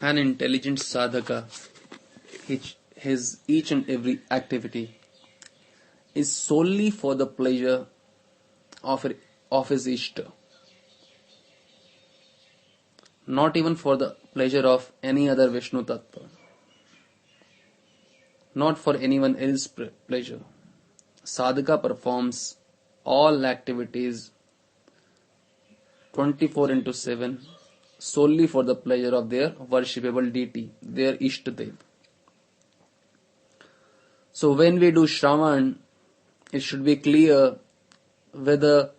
An intelligent sadhaka, his each and every activity is solely for the pleasure of his Ishta, not even for the pleasure of any other Vishnu Tattva, not for anyone else's pleasure. Sadhaka performs all activities 24/7 solely for the pleasure of their worshipable deity, their Isht Deva. So when we do Shravan, it should be clear whether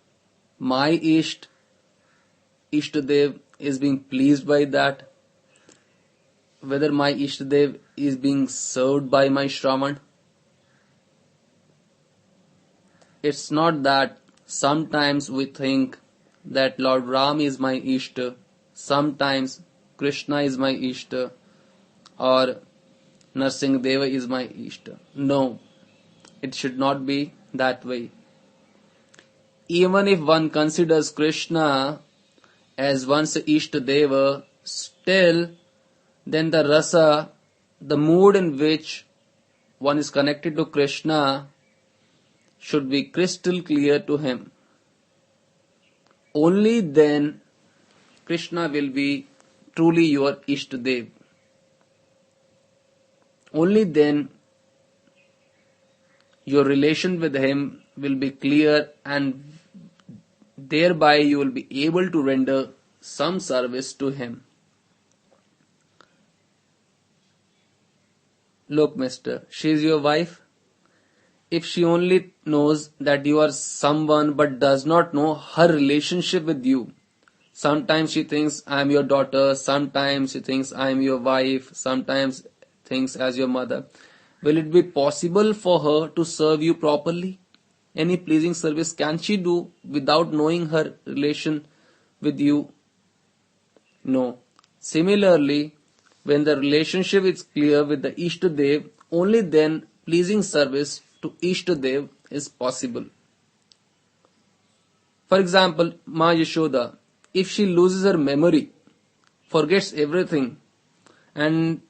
my Isht Dev is being pleased by that, whether my Isht Dev is being served by my Shravan. It's not that sometimes we think that Lord Ram is my Ishta, sometimes Krishna is my Ishta, or Narasimha Deva is my Ishta. No, it should not be that way. Even if one considers Krishna as one's Isht Deva, still then the rasa, the mood in which one is connected to Krishna, should be crystal clear to him. Only then Krishna will be truly your Isht Dev. Only then your relation with him will be clear, and thereby you will be able to render some service to him. Look, mister, she is your wife. If she only knows that you are someone but does not know her relationship with you, sometimes she thinks I am your daughter, sometimes she thinks I am your wife, sometimes thinks as your mother, will it be possible for her to serve you properly? Any pleasing service can she do without knowing her relation with you? No. Similarly, when the relationship is clear with the Isht Dev, only then pleasing service to Isht Dev is possible. For example, Ma Yashoda, if she loses her memory, forgets everything, and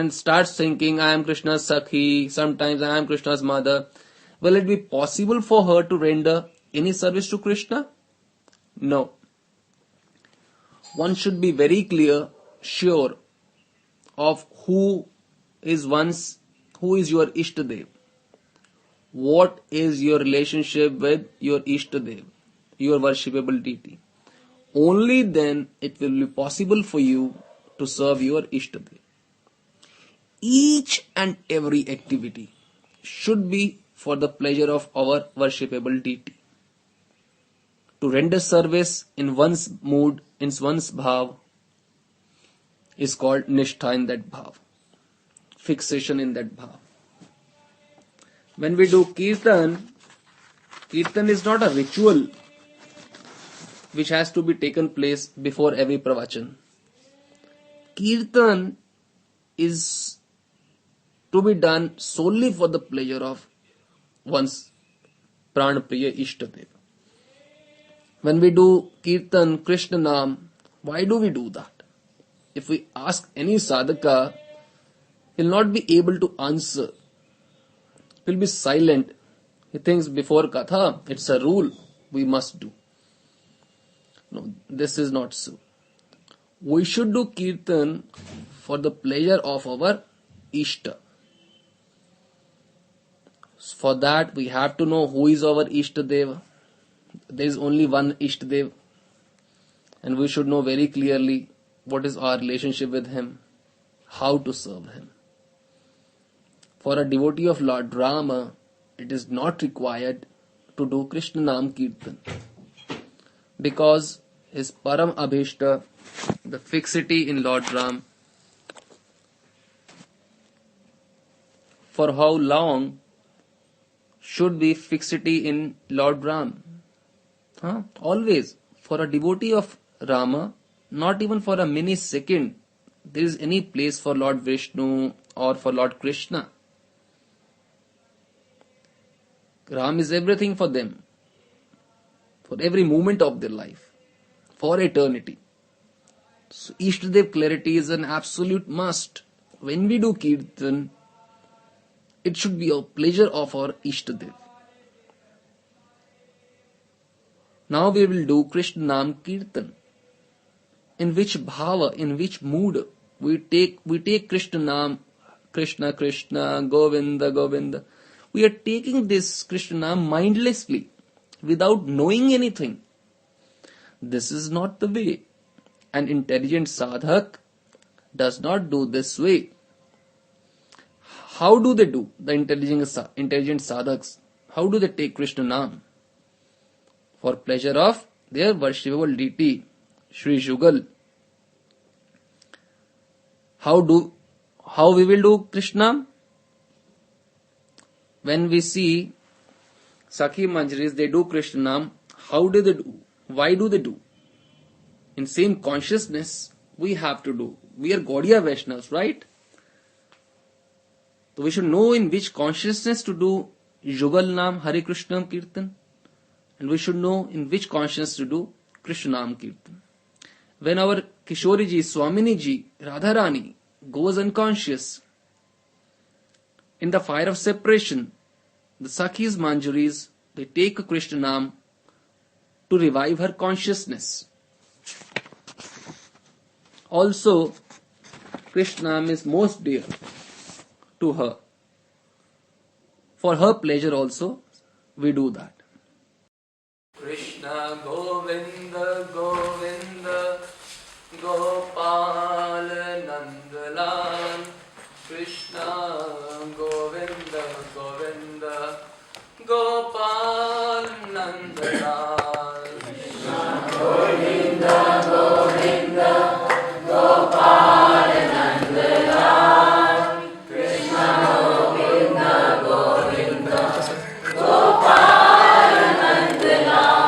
starts thinking I am Krishna's Sakhi, sometimes I am Krishna's mother, will it be possible for her to render any service to Krishna? No. One should be very clear, sure of who is your Isht Dev. What is your relationship with your Isht Dev, your worshipable deity? Only then it will be possible for you to serve your Isht Dev. Each and every activity should be for the pleasure of our worshipable deity. To render service in one's mood, in one's bhav, is called Nishta in that bhav, fixation in that bhav. When we do Kirtan is not a ritual which has to be taken place before every pravachan. Kirtan is to be done solely for the pleasure of one's Pranapriya Isht Deva. When we do Kirtan, Krishna Nam, why do we do that? If we ask any sadhaka, he will not be able to answer. He will be silent. He thinks before Katha, it's a rule we must do. No, this is not so. We should do Kirtan for the pleasure of our Ishta. For that, we have to know who is our Isht Deva. There is only one Isht Dev, and we should know very clearly what is our relationship with him, how to serve him. For a devotee of Lord Rama, it is not required to do Krishna Nam Kirtan, because his Param Abhishta, the fixity in Lord Ram, for how long should be fixity in Lord Ram? Always. For a devotee of Rama, not even for a millisecond, there is any place for Lord Vishnu or for Lord Krishna. Ram is everything for them, for every moment of their life, for eternity. So Isht Dev clarity is an absolute must. When we do Kirtan, it should be a pleasure of our Isht Dev. Now we will do Krishna Nam Kirtan. In which bhava, in which mood we take Krishna Nam, Krishna Krishna, Govinda Govinda. We are taking this Krishna Nam mindlessly, without knowing anything. This is not the way. An intelligent sadhak does not do this way. How do they do? The intelligent sadhaks, how do they take Krishna Nam? For pleasure of their worshipable deity, Shri Jugal. How we will do Krishna? When we see Sakhi Manjaris, they do Krishna Nam. How do they do? Why do they do? In same consciousness, we have to do. We are Gaudiya Vaishnavas, right? So we should know in which consciousness to do Jugal Nam Hare Krishna Kirtan. And we should know in which consciousness to do Krishna Nam Kirtan. When our Kishori ji, Swamini ji, Radharani goes unconscious, in the fire of separation, the Sakhis Manjaris, they take Krishna Nam to revive her consciousness. Also, Krishna Nam is most dear to her. For her pleasure also, we do that. Krishna Govinda Govinda Gopal Nandalal. Krishna Govinda Govinda Gopal Nandalal. Krishna Govinda Govinda Gopal Nandalal. Krishna Govinda Govinda Gopal Nandalal.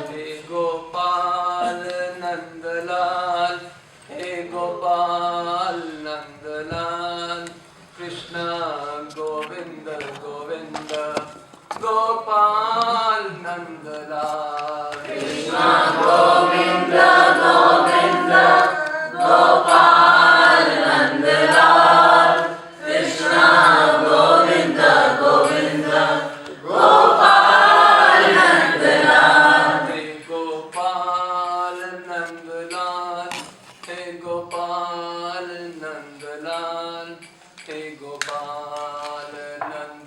Hey Gopal Nandalal, Hey Gopal Nandalal. Krishna Govinda Govinda Gopal Nandalal. Krishna Govinda Govinda Gopal Nandalal. Krishna Govinda Govinda Gopal Nandalal. Hey Gopal Nandalal, Hey Gopal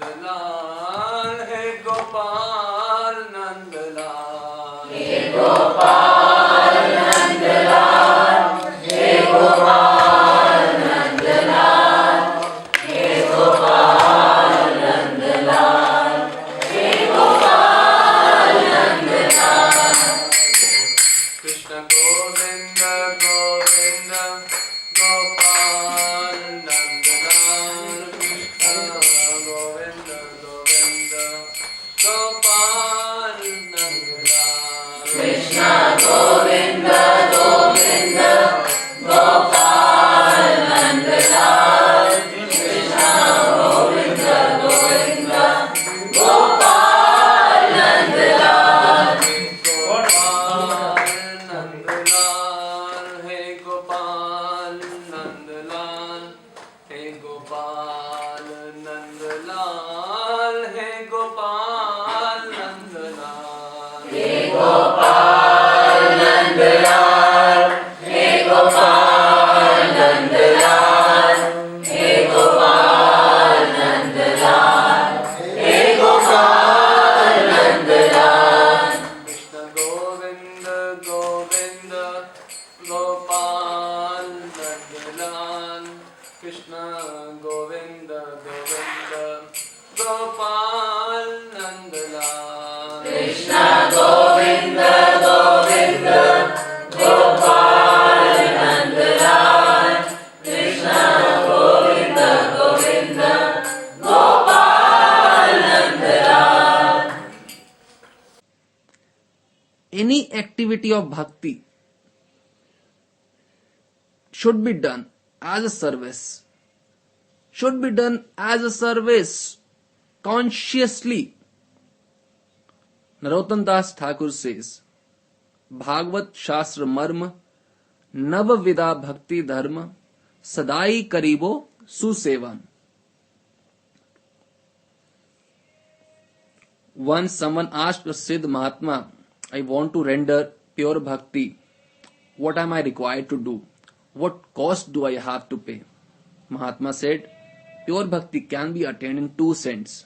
Nandalal. Hey Gopal Nandalal, Hey Gopal Nandalal. Hey Gopal Nandalal, Hey Gopal Nandalal. Hey Gopal Nandalal, Hey Gopal Nandalal. Krishna Govinda Govinda Gopal Nandalal. Krishna Govinda Govinda Gopal Nandalal. Krishna Govinda Govinda Gopal Nandalal. Krishna Govinda Govinda Gopal Nandalal. Hey Gopal Nandalal, Hey Gopal Nandalal. Hey Gopal Nandalal, Hey Gopal Nandalal. Hey Gopal Nandalal, Hey Gopal Nandalal. Hey Gopal Nandalal. Krishna Govinda Govinda Gopal Nandalal. Krishna Govinda Govinda Gopal Nandalal. Krishna Govinda Govinda Gopal Nandalal. Krishna Govinda Govinda Gopal Nandalal. Any activity of bhakti should be done as a service. Should be done as a service consciously. Narottam Das Thakur says, Bhagavad Shastra Marma नव विदा भक्ति धर्म सदाई करीबो सुसेवन. Once someone asked a Siddh Mahatma, I want to render pure bhakti. What am I required to do? What cost do I have to pay? Mahatma said, pure bhakti can be attained in 2 cents.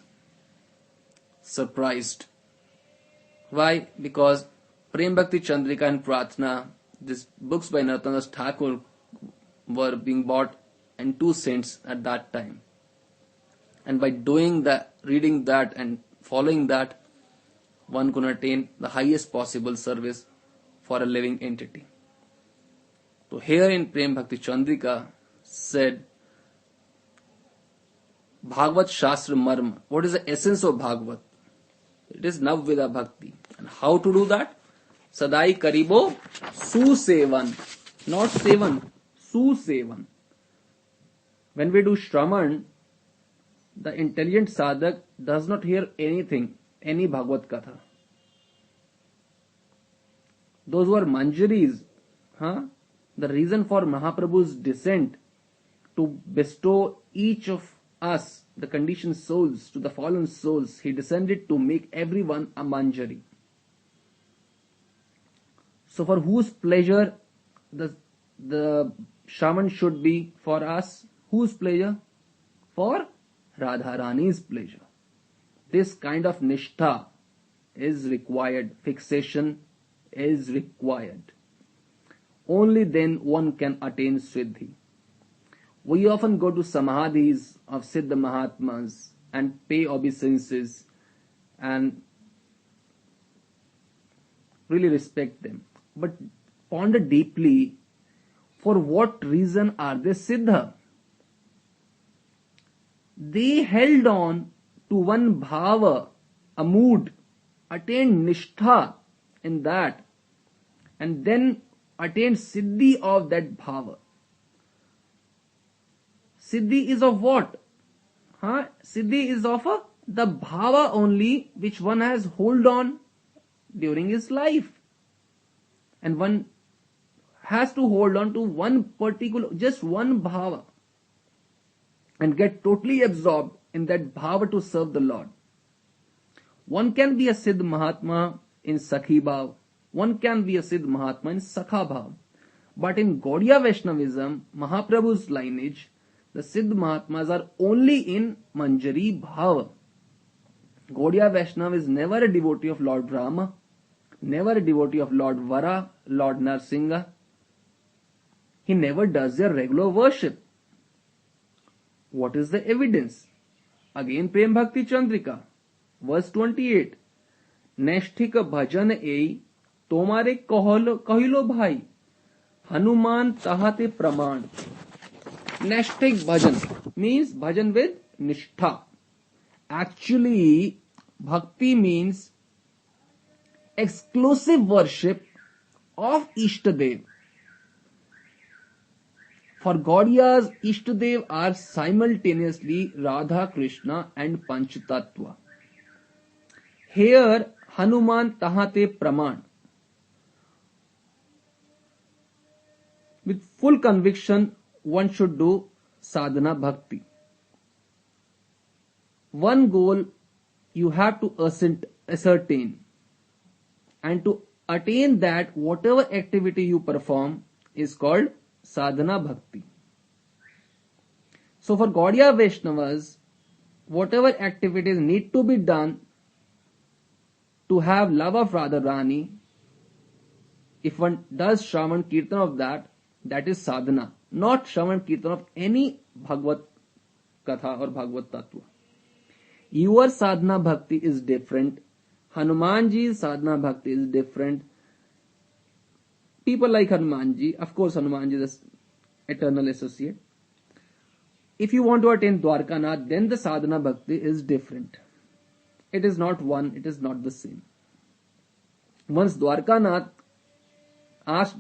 Surprised. Why? Because Prem Bhakti Chandrika and Prarthana, these books by Narottam Das Thakur, were being bought in 2 cents at that time. And by doing that, reading that and following that, one can attain the highest possible service for a living entity. So here in Prem Bhakti Chandrika said, Bhagavad Shastra Marma. What is the essence of Bhagavad? It is Navvida Bhakti. And how to do that? Sadai Karibo Susevan. Not Sevan. Susevan. When we do Shraman, the intelligent sadhak does not hear anything, any Bhagavad Katha. Those who are Manjaris, the reason for Mahaprabhu's descent to bestow each of us, the conditioned souls, to the fallen souls, he descended to make everyone a Manjari. So for whose pleasure the shaman should be for us? Whose pleasure? For Radharani's pleasure. This kind of Nishta is required. Fixation is required. Only then one can attain siddhi. We often go to samadhis of Siddha Mahatmas and pay obeisances and really respect them. But ponder deeply, for what reason are they Siddha? They held on to one bhava, a mood, attained Nishtha in that, and then attained siddhi of that bhava. Siddhi is of what? Siddhi is of the bhava only which one has hold on during his life. And one has to hold on to one particular, just one bhava, and get totally absorbed in that bhava to serve the Lord. One can be a Siddh Mahatma in Sakhi Bhav. One can be a Siddh Mahatma in Sakha Bhav. But in Gaudiya Vaishnavism, Mahaprabhu's lineage, the Siddh Mahatmas are only in Manjari Bhava. Gaudiya Vaishnava is never a devotee of Lord Rama, never a devotee of Lord Varaha, Lord Narasimha. He never does their regular worship. What is the evidence? Again, Prem Bhakti Chandrika, verse 28. Neshthik bhajan ei tomare kahilo bhai, Hanuman tahate praman. Neshthik bhajan means bhajan with nishtha. Actually, bhakti means exclusive worship of Isht Deva. For Gaudiyas, Isht Deva are simultaneously Radha, Krsna and Panca Tattva. Here, Hanuman tahate praman. With full conviction, one should do sadhana bhakti. One goal you have to ascertain, and to attain that, whatever activity you perform is called sadhana bhakti. So for Gaudiya Vaishnavas, whatever activities need to be done to have love of Radharani, if one does Shravan Kirtan of that, that is sadhana, not Shravan Kirtan of any Bhagavad Katha or Bhagavad Tattva. Your sadhana bhakti is different. Hanumanji's sadhana bhakti is different. People like Hanumanji, of course Hanumanji is an eternal associate. If you want to attain Dwarkanath, then the sadhana bhakti is different. It is not one, it is not the same. Once Dwarkanath asked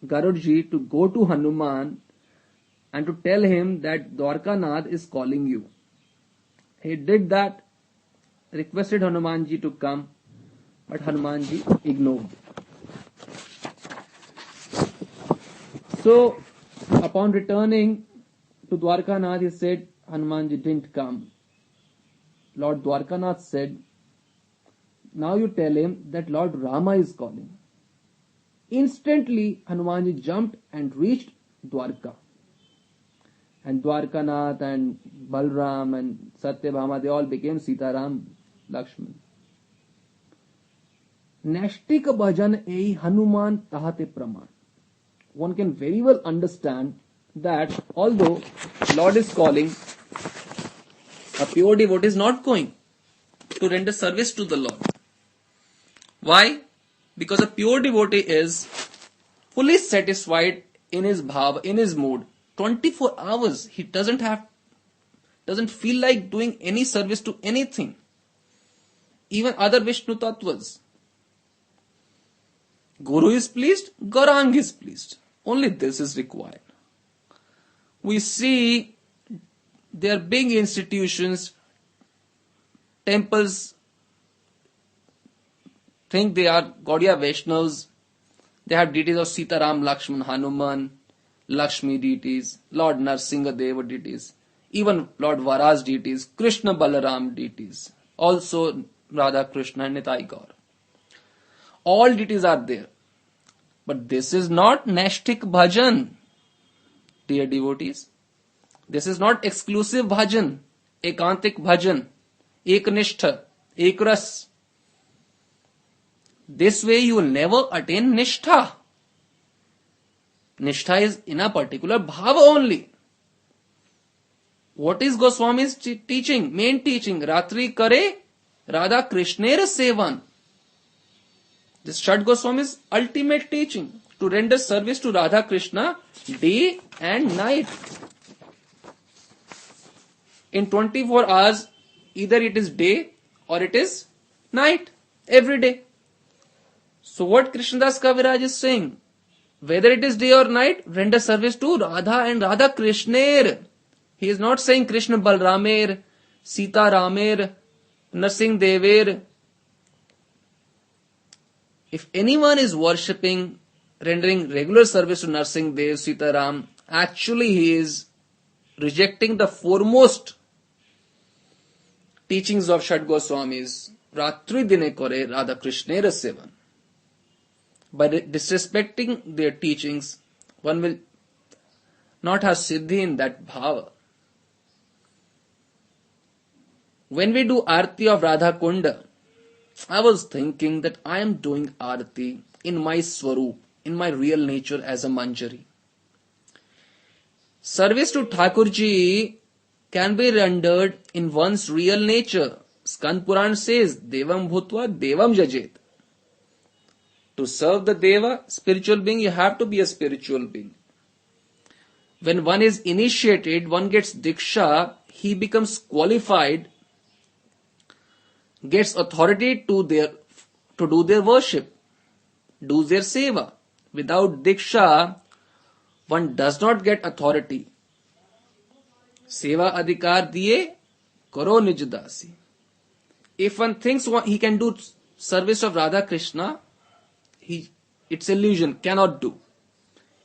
Garudji to go to Hanuman and to tell him that Dwarkanath is calling you. He did that, requested Hanumanji to come, but Hanumanji ignored. So, upon returning to Dwarkanath, he said, Hanumanji didn't come. Lord Dwarkanath said, now you tell him that Lord Rama is calling. Instantly, Hanumanji jumped and reached Dwarka. And Dwarkanath and Balram and Satyabhama, they all became Sitaram, Lakshman. Nashtik bhajan ei Hanuman tahate praman. One can very well understand that although Lord is calling, a pure devotee is not going to render service to the Lord. Why? Because a pure devotee is fully satisfied in his bhava, in his mood. 24 hours, he doesn't feel like doing any service to anything. Even other Vishnu Tattvas. Guru is pleased, Gauranga is pleased. Only this is required. We see there are big institutions, temples, think they are Gaudiya Vaishnavas. They have deities of Sitaram, Lakshman, Hanuman, Lakshmi deities, Lord Narasimha Deva deities, even Lord Varaha's deities, Krishna Balaram deities, also Radha, Krishna and Nitai Gaur. All deities are there. But this is not Nashtik Bhajan, dear devotees. This is not exclusive Bhajan, Ekantik Bhajan, Istha-nishtha, Krsna. This way you will never attain Nishta. Nishta is in a particular bhava only. What is Goswami's teaching? Main teaching, Ratri Kare Radha Krishnera Sevan. This Sad Gosvamis' ultimate teaching, to render service to Radha Krishna day and night. In 24 hours, either it is day or it is night, every day. So what Krishnadas Kaviraj is saying, whether it is day or night, render service to Radha and Radha Krishner. He is not saying Krishna Balramer, Sita Ramer, Narsingh Dever. If anyone is worshipping, rendering regular service to Narsingh Dev, Sita Ram, actually he is rejecting the foremost teachings of Sad Gosvamis, Ratri Dine Kore Radha Krishnera Sevan. By disrespecting their teachings, one will not have siddhi in that bhava. When we do Arti of Radha Kunda, I was thinking that I am doing Arti in my Swarup, in my real nature as a Manjari. Service to Thakurji can be rendered in one's real nature. Skand Puran says, Devam Bhutva Devam Jajet. To serve the Deva, spiritual being, you have to be a spiritual being. When one is initiated, one gets Diksha, he becomes qualified, gets authority to do their worship, do their seva. Without Diksha, one does not get authority. Seva adhikar diye, karo nij dasi. If one thinks he can do service of Radha Krishna, it's illusion, cannot do.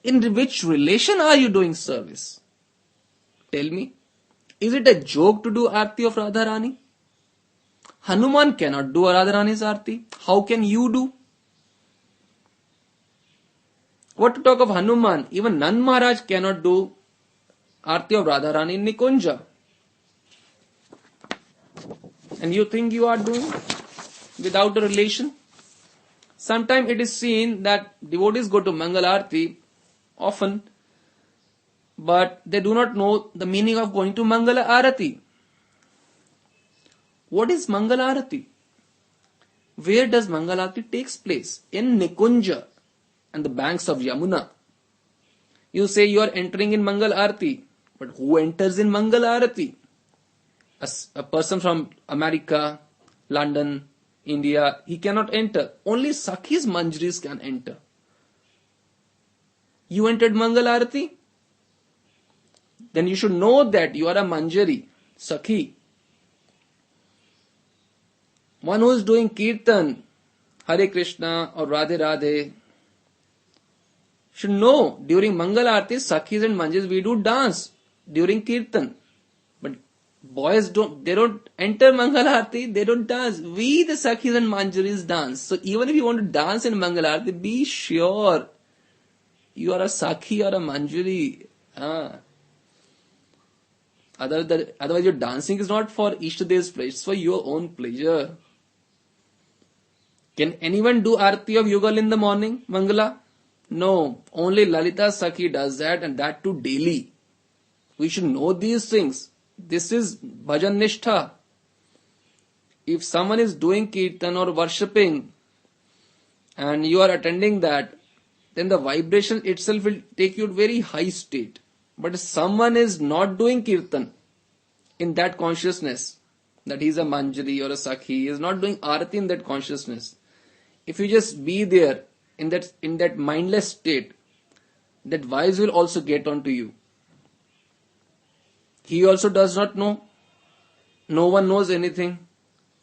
In which relation are you doing service? Tell me. Is it a joke to do Arti of Radharani? Hanuman cannot do Radharani's Arti. How can you do? What to talk of Hanuman? Even Nand Maharaj cannot do Arti of Radharani in Nikunja. And you think you are doing without a relation? Sometimes it is seen that devotees go to Mangal Arti often, but they do not know the meaning of going to Mangala Arati. What is Mangala Arati? Where does Mangala Arati takes place? In Nikunja and the banks of Yamuna. You say you are entering in Mangal Arati, but who enters in Mangal Arati? A person from America, London, India, he cannot enter. Only Sakhis Manjaris can enter. You entered Mangal Arati? Then you should know that you are a Manjari, Sakhi. One who is doing Kirtan, Hare Krishna or Radhe Radhe, Should know, during Mangal Aarti, Sakhis and Manjis, we do dance during Kirtan. But boys don't enter Mangal Aarti, they don't dance. We, the Sakhis and Manjaris, dance. So even if you want to dance in Mangal Aarti, be sure you are a Sakhi or a Manjari. Otherwise your dancing is not for Isht Deva's pleasure, it's for your own pleasure. Can anyone do Aarti of Yugal in the morning, Mangala? No, only Lalita Sakhi does that, and that too daily. We should know these things. This is Bhajan Nishtha. If someone is doing Kirtan or worshipping and you are attending that, then the vibration itself will take you to very high state. But if someone is not doing Kirtan in that consciousness, that he is a Manjari or a Sakhi, he is not doing Aarti in that consciousness. If you just be there in that mindless state, that vibes will also get onto you. He also does not know. No one knows anything.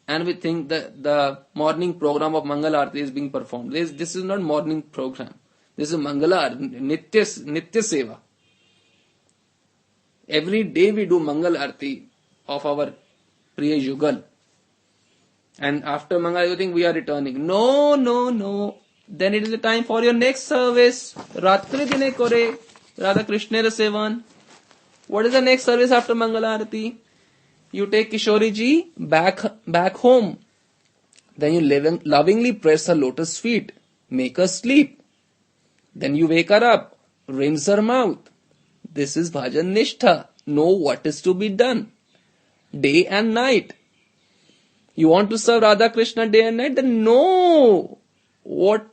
And we think that the morning program of Mangal Aarti is being performed. This is not morning program. This is Mangala, Nitya Seva. Every day we do Mangal Aarti of our Priya Yugal. And after Mangal, you think we are returning. No. Then it is the time for your next service. Ratri Dine Kore, Radha Krishna Sevan. What is the next service after Mangal Aarti? You take Kishori ji back home. Then you lovingly press her lotus feet. Make her sleep. Then you wake her up. Rinse her mouth. This is Bhajan Nishtha. Know what is to be done. Day and night. You want to serve Radha Krishna day and night? Then know what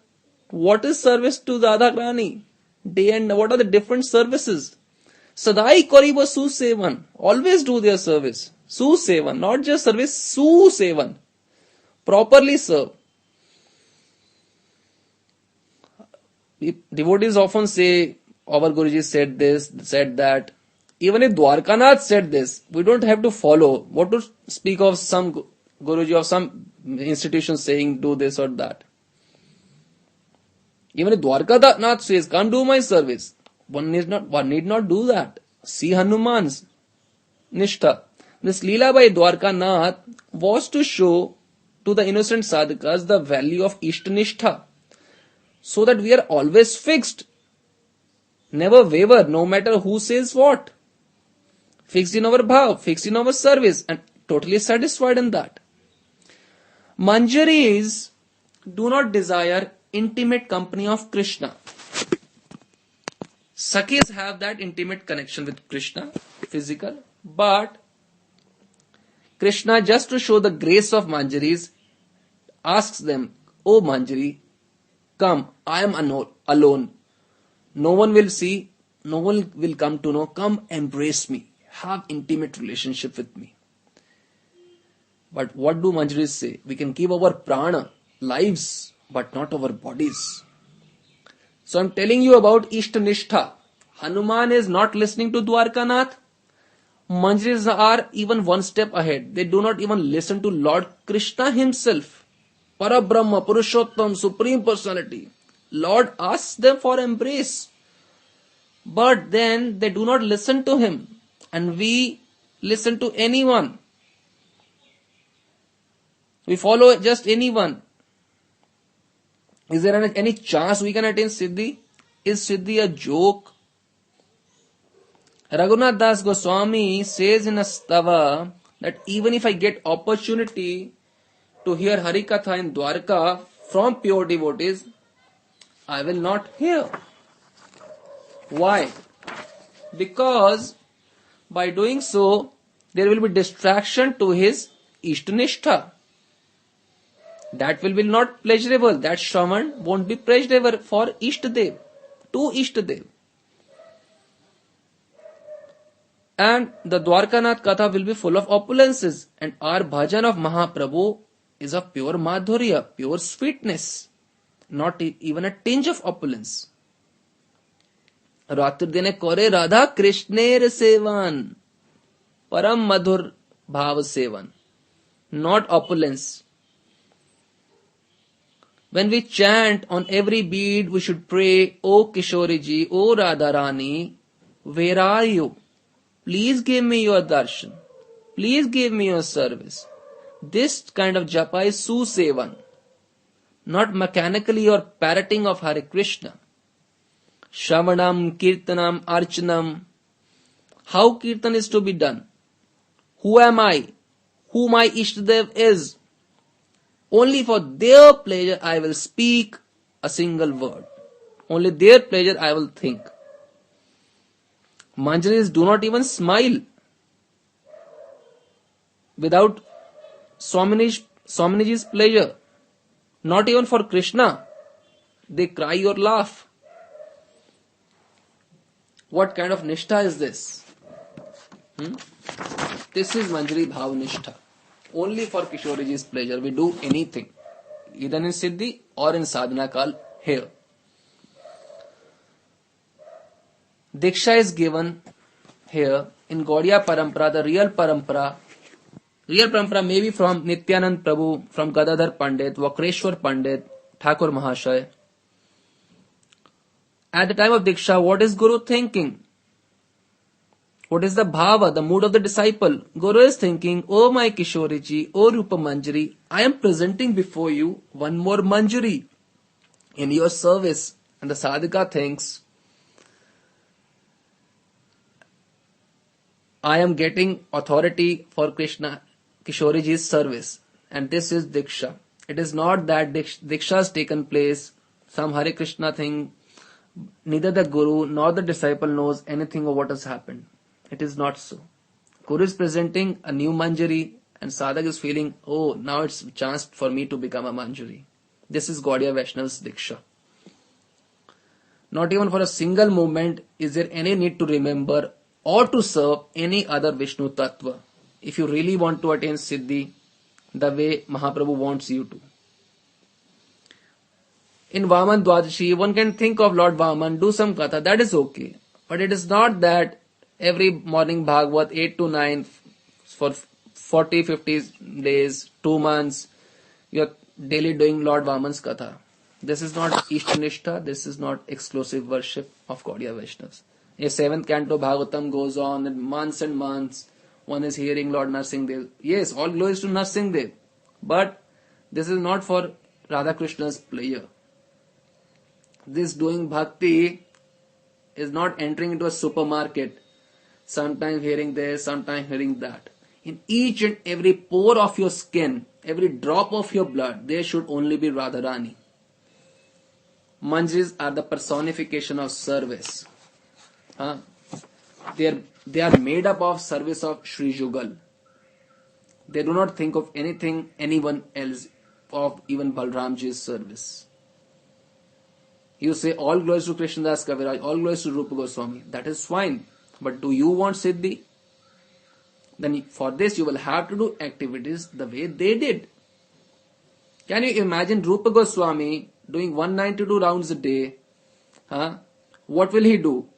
is service to Radha Rani? Day and night. What are the different services? Sadai Koriba Susevan. Always do their service. Susevan. Not just service. Susevan. Properly serve. Devotees often say, our Guruji said that. Even if Dwarkanath said this, we don't have to follow. What to speak of some Guruji of some institution saying do this or that. Even if Dwarkanath says, come do my service, one need not do that. See Hanuman's Nishta. This Leela by Dwarkanath was to show to the innocent sadhakas the value of Istha-nishtha, so that we are always fixed, never waver, no matter who says what. Fixed in our bhav, fixed in our service, and totally satisfied in that. Manjaris do not desire intimate company of Krishna. Sakhis have that intimate connection with Krishna, physical, but Krishna, just to show the grace of Manjaris, asks them, "O Manjari, come, I am alone. No one will see, no one will come to know. Come, embrace me. Have intimate relationship with me." But what do Manjaris say? We can give our prana, lives, but not our bodies. So I'm telling you about Istha-nishtha. Hanuman is not listening to Dwarkanath. Manjaris are even one step ahead. They do not even listen to Lord Krishna himself. Parabrahma, Purushottam, Supreme Personality. Lord asks them for embrace. But then they do not listen to him. And we listen to anyone. We follow just anyone. Is there any chance we can attain siddhi? Is siddhi a joke? Raghunath Das Goswami says in a stava that even if I get opportunity to hear Harikatha in Dwarka from pure devotees, I will not hear. Why? Because by doing so, there will be distraction to his Istha-nishtha. That will be not pleasurable. That Shravan won't be pleasurable for Isht Deva, to Isht Deva. And the Dwarkanath Katha will be full of opulences. And our bhajan of Mahaprabhu is of pure madhurya, pure sweetness. Not even a tinge of opulence. Ratri dine kore Radha Krishner sevan. Param madhur bhav sevan. Not opulence. When we chant on every bead, we should pray, O Kishoriji, O Radharani, where are you? Please give me your darshan. Please give me your service. This kind of japa is susevan, not mechanically or parroting of Hare Krishna. Shravanam, Kirtanam, Archanam. How Kirtan is to be done? Who am I? Who my Isht Deva is? Only for their pleasure I will speak a single word. Only their pleasure I will think. Manjaris do not even smile. Without Swaminiji's pleasure. Not even for Krishna. They cry or laugh. What kind of Nishta is this? This is Manjari Bhava Nishta. Only for Kishoriji's pleasure we do anything. Either in siddhi or in sadhana kal here. Diksha is given here in Gaudiya Parampara, the real Parampara. Real Parampara may be from Nityanand Prabhu, from Gadadhar Pandit, Vakreshwar Pandit, Thakur Mahashay. At the time of Diksha, what is Guru thinking? What is the bhava, the mood of the disciple? Guru is thinking, O my Kishoriji, O Rupa Manjari, I am presenting before you one more Manjari in your service. And the sadhaka thinks, I am getting authority for Krishna, Kishoriji's service. And this is Diksha. It is not that Diksha has taken place, some Hare Krishna thing. Neither the Guru nor the disciple knows anything of what has happened. It is not so. Guru is presenting a new Manjari and Sadhak is feeling, oh, now it's a chance for me to become a Manjari. This is Gaudiya Vaishnava's Diksha. Not even for a single moment is there any need to remember or to serve any other Vishnu Tattva if you really want to attain siddhi the way Mahaprabhu wants you to. In Vaman Dwadashi, one can think of Lord Vaman, do some katha, that is okay. But it is not that every morning Bhagavad 8 to 9 for 40, 50 days, 2 months, you are daily doing Lord Vaman's katha. This is not Istha-nishtha, this is not exclusive worship of Gaudiya Vaishnavas. A 7th canto Bhagavatam goes on and months one is hearing Lord Narasimha. Yes, all glories to Narasimha. But this is not for Radha Krishna's pleasure. This doing bhakti is not entering into a supermarket. Sometimes hearing this, sometimes hearing that. In each and every pore of your skin, every drop of your blood, there should only be Radharani. Manjaris are the personification of service. They are made up of service of Sri Jugal. They do not think of anyone else, of even Balramji's service. You say all glories to Krishnadas Kaviraj, all glories to Rupa Goswami. That is fine. But do you want siddhi? Then for this you will have to do activities the way they did. Can you imagine Rupa Goswami doing 192 rounds a day? What will he do?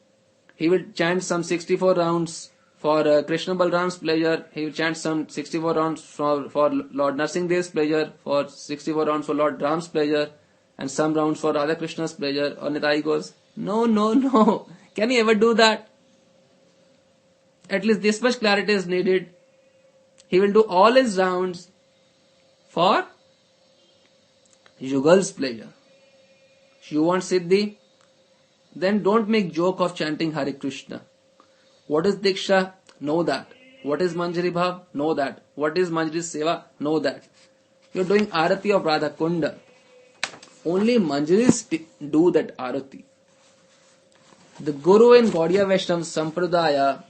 He will chant some 64 rounds for Krishna Balram's pleasure. He will chant some 64 rounds for Lord Narasimha's pleasure, for 64 rounds for Lord Ram's pleasure, and some rounds for Radha Krishna's pleasure. Or Nitai goes, no. Can he ever do that? At least this much clarity is needed. He will do all his rounds for Yugal's pleasure. You want siddhi? Then don't make joke of chanting Hare Krishna. What is Diksha? Know that. What is Manjari Bhava? Know that. What is Manjari Seva? Know that. You are doing Arati of Radha Kunda. Only Manjaris do that Arati. The Guru in Gaudiya Vaishnava Sampradaya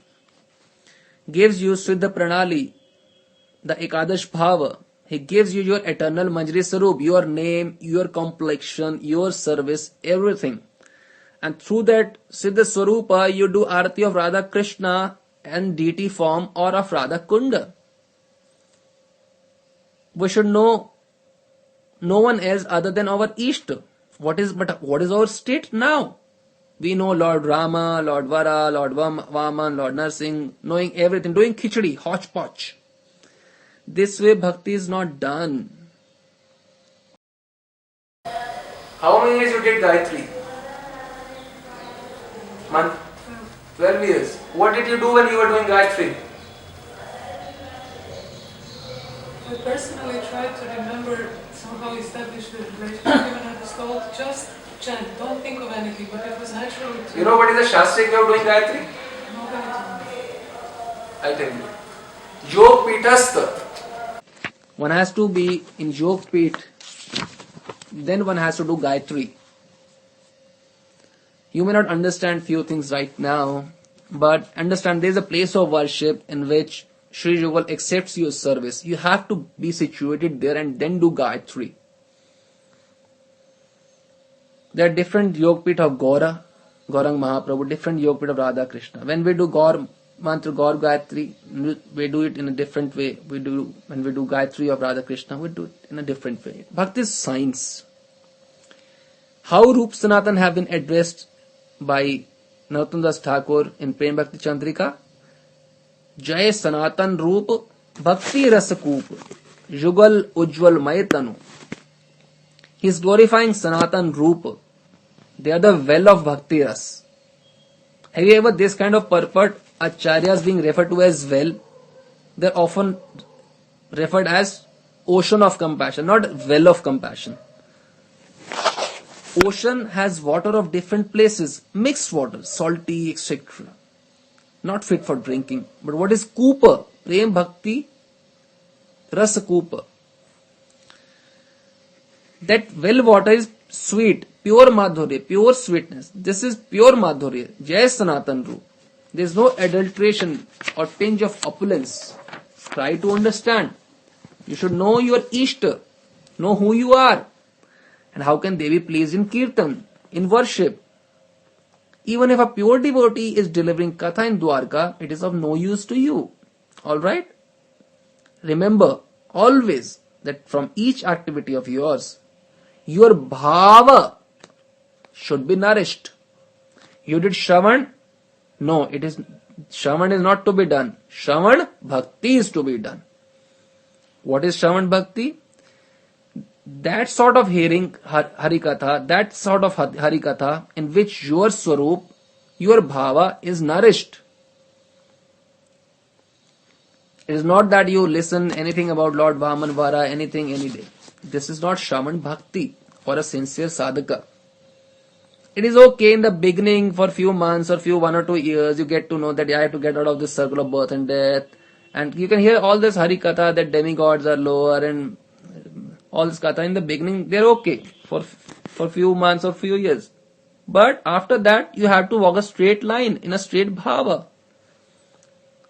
gives you Siddha Pranali, the Ekadash Bhava. He gives you your eternal Manjari Sarup, your name, your complexion, your service, everything. And through that Siddha Swarupa, you do Arati of Radha Krishna and deity form or of Radha Kunda. We should know no one else other than our Isht. What is our state now? We know Lord Rama, Lord Varaha, Lord Vaman, Lord Narasimha, knowing everything, doing khichdi, hodgepodge. This way bhakti is not done. How many years you did Gayatri? Month? 12 years. What did you do when you were doing Gayatri? I personally tried to remember, somehow establish the relationship, and I was told just chant, don't think of anything, but it was natural to... You know what is the Shastric way of doing Gayatri? Nobody told me. I tell you. Yog Pitastha. One has to be in Yog Pit, then one has to do Gayatri. You may not understand few things right now, but understand there is a place of worship in which Sri Yugal accepts your service. You have to be situated there and then do Gayatri. There are different Yog Pit of Gaurang Mahaprabhu, different Yog Pit of Radha Krishna. When we do Gaur Mantra, Gaur Gayatri, we do it in a different way. When we do Gayatri of Radha Krishna, we do it in a different way. Bhakti is science. How Rup Sanatan have been addressed by Narottam Das Thakur in Prem Bhakti Chandrika? Jai Sanatan Roop Bhakti Rasakoop Yugal Ujjwal Maytanu. He is glorifying Sanatan Roop. They are the well of Bhakti Ras. Have you ever this kind of purport? Acharyas being referred to as well, they are often referred as ocean of compassion, not well of compassion. Ocean has water of different places, mixed water, salty, etc. Not fit for drinking. But what is Koopa? Prem Bhakti Rasa Koopa. That well water is sweet, pure madhurya, pure sweetness. This is pure madhurya. Jai Sanatan Roop. There is no adulteration or tinge of opulence. Try to understand. You should know your Ishta. Know who you are. And how can they be pleased in Kirtan, in worship. Even if a pure devotee is delivering Katha in Dwarka, it is of no use to you. Alright? Remember always that from each activity of yours, your bhava should be nourished. You did Shravan? No, Shravan is not to be done. Shravan Bhakti is to be done. What is Shravan Bhakti? That sort of hearing Harikatha, that sort of Harikatha in which your Swarup, your Bhava is nourished. It is not that you listen anything about Lord Vaman, Varaha, anything, any day. This is not Shravan Bhakti for a sincere sadhaka. It is okay in the beginning for few months or 1 or 2 years, you get to know that I have to get out of this circle of birth and death. And you can hear all this Harikatha that demigods are lower and all this Katha in the beginning, they're okay for few months or few years. But after that, you have to walk a straight line in a straight bhava.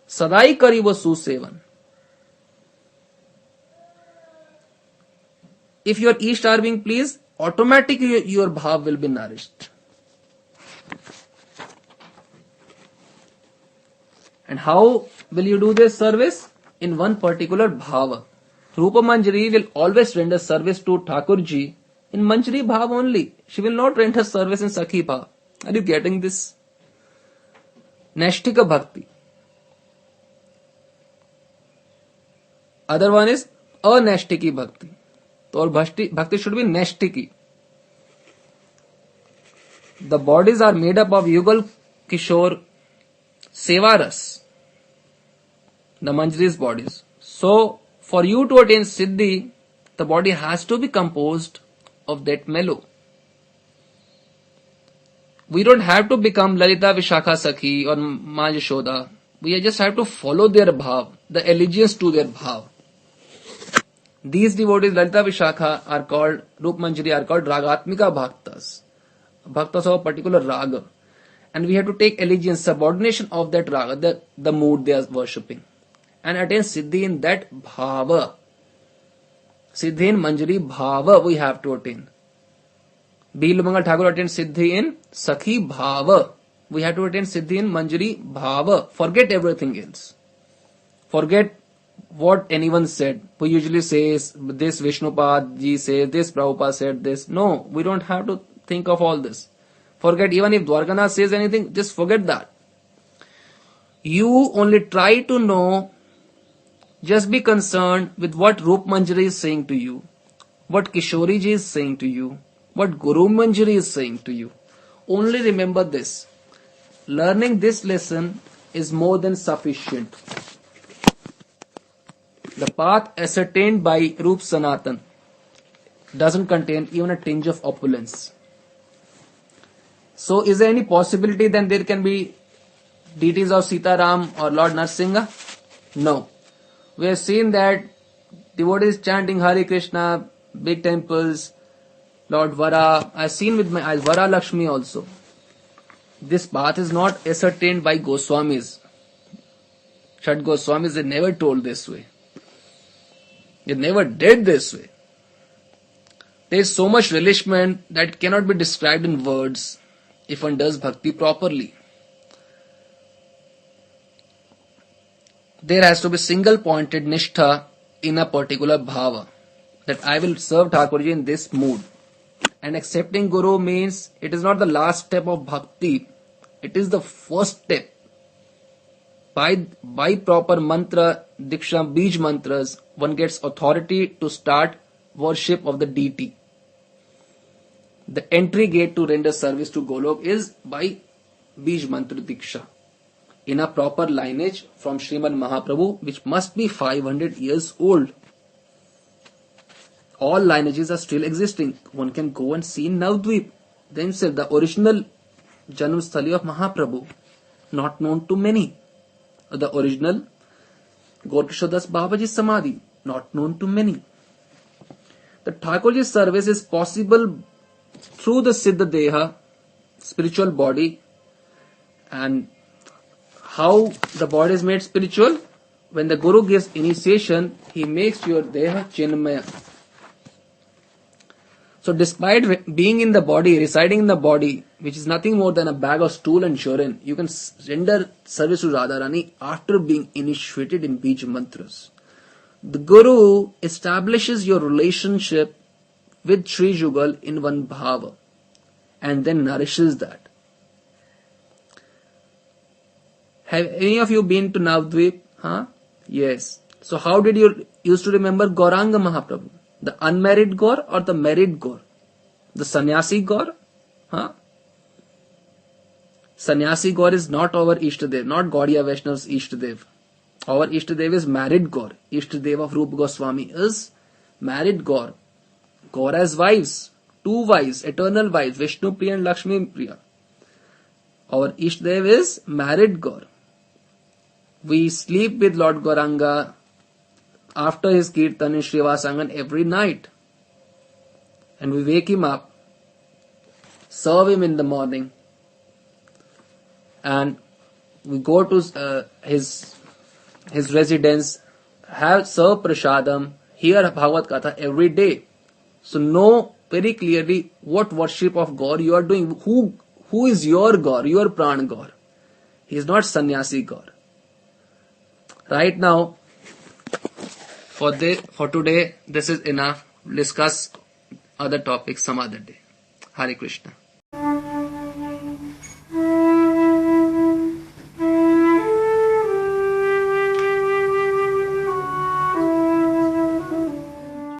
Sadai karibo susevan. If your Isht are being pleased, automatically your bhav will be nourished. And how will you do this service? In one particular bhava. Rupa Manjari will always render service to Thakurji in Manjari Bhava only. She will not render service in Sakhi Bhava. Are you getting this? Nashtika Bhakti. Other one is Anashtiki Bhakti. So our Bhakti should be Nashtiki. The bodies are made up of Yugal Kishore Sevaras. The Manjari's bodies. So, for you to attain siddhi, the body has to be composed of that mellow. We don't have to become Lalita Vishakha Sakhi or Ma Yashoda. We just have to follow their bhav, the allegiance to their bhav. These devotees, Lalita Vishakha, are called, Rup Manjari are called Ragatmika Bhaktas. Bhaktas of a particular raga. And we have to take allegiance, subordination of that raga, the mood they are worshipping. And attain siddhi in that bhava. Siddhi in Manjari Bhava we have to attain. Bilumangal Thakur attained siddhi in Sakhi Bhava. We have to attain siddhi in Manjari Bhava. Forget everything else. Forget what anyone said. Who usually says this Vishnupad ji says this, Prabhupada said this. No, we don't have to think of all this. Forget even if Dwarkanath says anything, just forget that. You only try to know. Just be concerned with what Rup Manjari is saying to you, what Kishori ji is saying to you, what Guru Manjari is saying to you. Only remember this. Learning this lesson is more than sufficient. The path ascertained by Rup Sanatan doesn't contain even a tinge of opulence. So is there any possibility then there can be deities of Sita Ram or Lord Narasimha? No. We have seen that devotees chanting Hare Krishna, big temples, Lord Varaha. I have seen with my eyes Varaha Lakshmi also. This path is not ascertained by Goswamis. Sad Gosvamis, they never told this way. They never did this way. There is so much relishment that cannot be described in words if one does bhakti properly. There has to be single pointed Nishta in a particular bhava, that I will serve Thakurji in this mood. And accepting Guru means it is not the last step of bhakti, it is the first step. By proper mantra, diksha, bij mantras, one gets authority to start worship of the deity. The entry gate to render service to Golok is by bij mantra diksha, in a proper lineage from Srimad Mahaprabhu, which must be 500 years old. All lineages are still existing. One can go and see in Navdvip themselves, the original Janamsthali of Mahaprabhu, not known to many. The original Gaurkishodas Babaji Samadhi, not known to many. The Thakurji service is possible through the Siddha Deha, spiritual body. And how the body is made spiritual? When the Guru gives initiation, he makes your Deha Chinmaya. So despite being in the body, residing in the body, which is nothing more than a bag of stool and urine, you can render service to Radharani after being initiated in Bij Mantras. The Guru establishes your relationship with Sri Jugal in one bhava and then nourishes that. Have any of you been to Navdvip? Huh? Yes. So how did you used to remember Gauranga Mahaprabhu? The unmarried Gaur or the married Gaur? The sannyasi Gaur? Huh? Sannyasi Gaur is not our Isht Deva, not Gaudiya Vaishnava's Isht Deva. Our Isht Deva is married Gaur. Isht Deva of Rupa Goswami is married Gaur. Gaur has wives, 2 wives, eternal wives, Vishnu Priya and Lakshmi Priya. Our Isht Deva is married Gaur. We sleep with Lord Gauranga after his kirtan in Srivasangan every night. And we wake him up, serve him in the morning, and we go to his residence, serve prasadam, hear Bhagavad Katha every day. So know very clearly what worship of Gaur you are doing. Who is your Gaur, your Pran Gaur? He is not Sannyasi Gaur. Right now, for today, this is enough. Discuss other topics some other day. Hare Krishna.